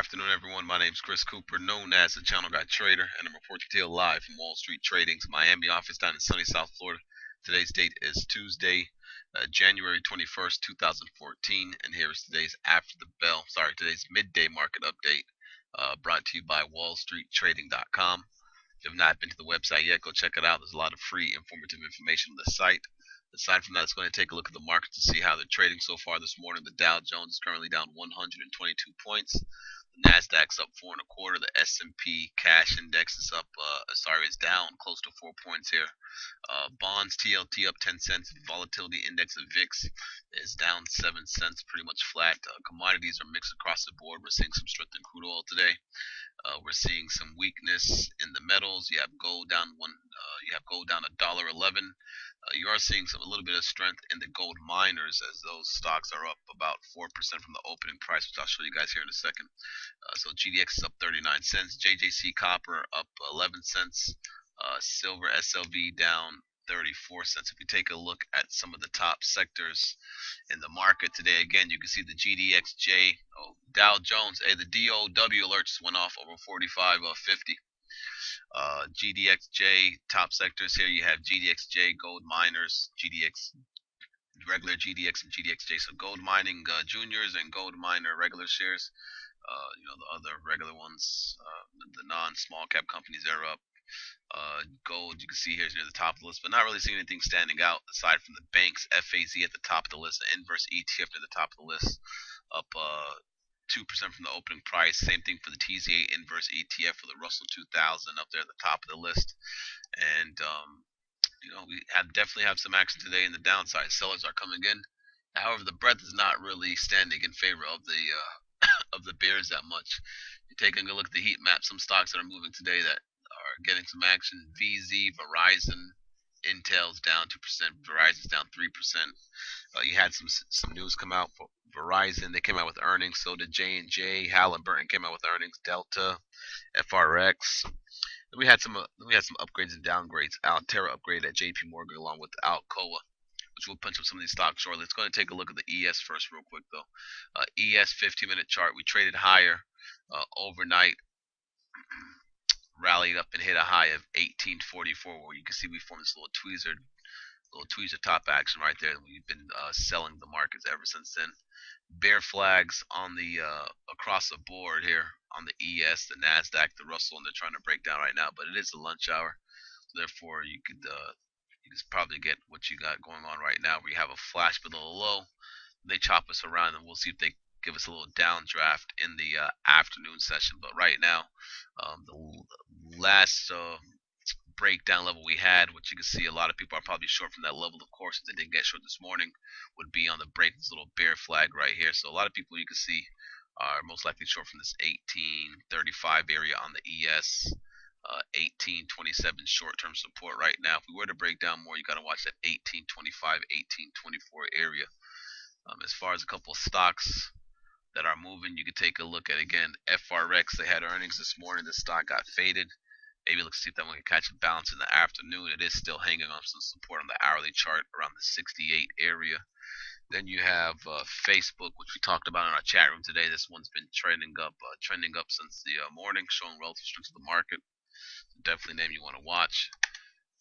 afternoon, everyone. My name is Chris Cooper, known as the Channel Guy Trader, and I'm reporting to you live from Wall Street Trading's Miami office down in sunny South Florida. Today's date is Tuesday, January 21st, 2014, and here is today's midday market update, brought to you by wallstreettrading.com. If you have not been to the website yet, go check it out. There's a lot of free, informative information on the site. Aside from that, it's going to take a look at the market to see how they're trading so far this morning. The Dow Jones is currently down 122 points. The Nasdaq's up 4.25. The S&P cash index is is down close to 4 points here. Bonds TLT up 10 cents. Volatility index of VIX is down 7 cents, pretty much flat. Commodities are mixed across the board. We're seeing some strength in crude oil today. We're seeing some weakness in the metals. You have gold down $1.11. You are seeing a little bit of strength in the gold miners, as those stocks are up about 4% from the opening price, which I'll show you guys here in a second. So GDX is up 39 cents. JJC copper up 11 cents. Silver SLV down 34 cents. If you take a look at some of the top sectors in the market today, again, you can see the Gdxj, Dow Jones, the DOW alerts went off over 45.50. Gdxj Top Sectors here. You have Gdxj Gold Miners, regular GDX and Gdxj. So gold mining juniors and gold miner regular shares. The other regular ones, the non-small cap companies are up. Gold, you can see here is near the top of the list, but not really seeing anything standing out aside from the banks. FAZ at the top of the list, the inverse ETF near the top of the list, up 2% from the opening price. Same thing for the TZA inverse ETF for the Russell 2000 up there at the top of the list. And we definitely have some action today in the downside. Sellers are coming in. However, the breadth is not really standing in favor of the of the bears that much. You're taking a look at the heat map. Some stocks that are moving today that are getting some action. VZ, Verizon, Intel's down 2%. Verizon's down 3%. You had some news come out for Verizon. They came out with earnings. So did J&J. Halliburton came out with earnings. Delta, FRX. We had some upgrades and downgrades. Altera upgraded at JP Morgan along with Alcoa, which we'll punch up some of these stocks shortly. Let's go ahead and take a look at the ES first real quick though. ES 15-minute chart. We traded higher overnight. Rallied up and hit a high of 1844, where you can see we formed this little tweezer top action right there. We've been selling the markets ever since then. Bear flags on the across the board here on the ES, the Nasdaq, the Russell, and they're trying to break down right now. But it is the lunch hour, so therefore you could probably get what you got going on right now. We have a flash below the low. They chop us around, and we'll see if they give us a little downdraft in the afternoon session. But right now, the last breakdown level we had, which you can see a lot of people are probably short from that level, of course, if they didn't get short this morning, would be on the break, this little bear flag right here. So a lot of people you can see are most likely short from this 1835 area on the ES. 1827 short-term support right now. If we were to break down more, you got to watch that 1825, 1824 area. As far as a couple of stocks that are moving, you can take a look at, again, FRX. They had earnings this morning. The stock got faded. Maybe let's see if that one can catch a balance in the afternoon. It is still hanging on some support on the hourly chart around the 68 area. Then you have Facebook, which we talked about in our chat room today. This one's been trending up since the morning, showing relative strength of the market. Definitely a name you want to watch.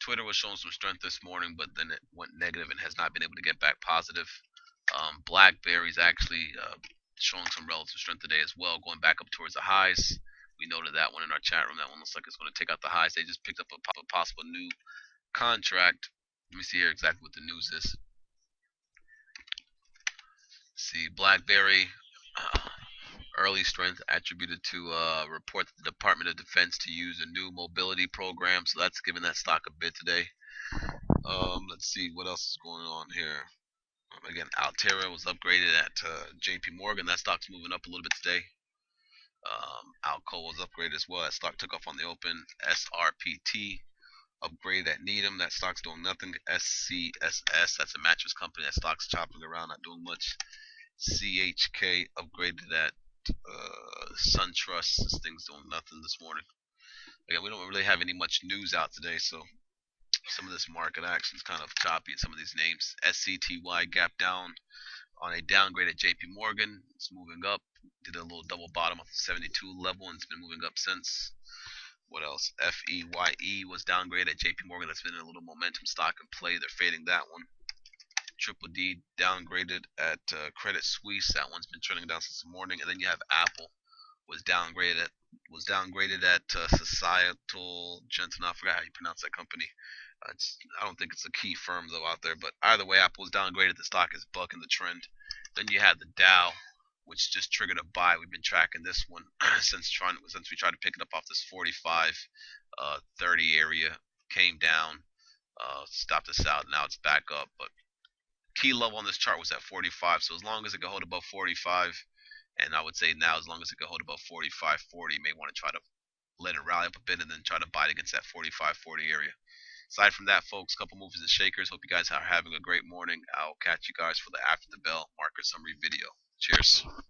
Twitter was showing some strength this morning, but then it went negative and has not been able to get back positive. BlackBerry's actually showing some relative strength today as well, going back up towards the highs. We noted that one in our chat room. That one looks like it's going to take out the highs. They just picked up a possible new contract. Let me see here exactly what the news is. See, BlackBerry early strength attributed to a report that the Department of Defense to use a new mobility program. So that's giving that stock a bid today. Let's see what else is going on here. Again, Altera was upgraded at JP Morgan. That stock's moving up a little bit today. Alcoa was upgraded as well. That stock took off on the open. SRPT upgraded at Needham. That stock's doing nothing. SCSS, that's a mattress company. That stock's chopping around, not doing much. CHK upgraded at SunTrust. This thing's doing nothing this morning. Again, we don't really have any much news out today, so some of this market action is kind of choppy in some of these names. SCTY gap down on a downgrade at JP Morgan. It's moving up. Did a little double bottom of the 72 level and it's been moving up since. What else? FEYE was downgraded at JP Morgan. That's been a little momentum stock in play. They're fading that one. Triple D downgraded at Credit Suisse. That one's been trending down since the morning. And then you have Apple was downgraded at Societal Gentle. I forgot how you pronounce that company. I don't think it's a key firm though out there. But either way, Apple was downgraded. The stock is bucking the trend. Then you had the Dow, which just triggered a buy. We've been tracking this one since we tried to pick it up off this 45, 30 area. Came down, stopped us out. Now it's back up, but key level on this chart was at 45. So as long as it can hold above 45, and I would say now as long as it can hold above 45, 40, you may want to try to let it rally up a bit and then try to buy it against that 45, 40 area. Aside from that, folks, couple movies and shakers. Hope you guys are having a great morning. I'll catch you guys for the after the bell market summary video. Cheers.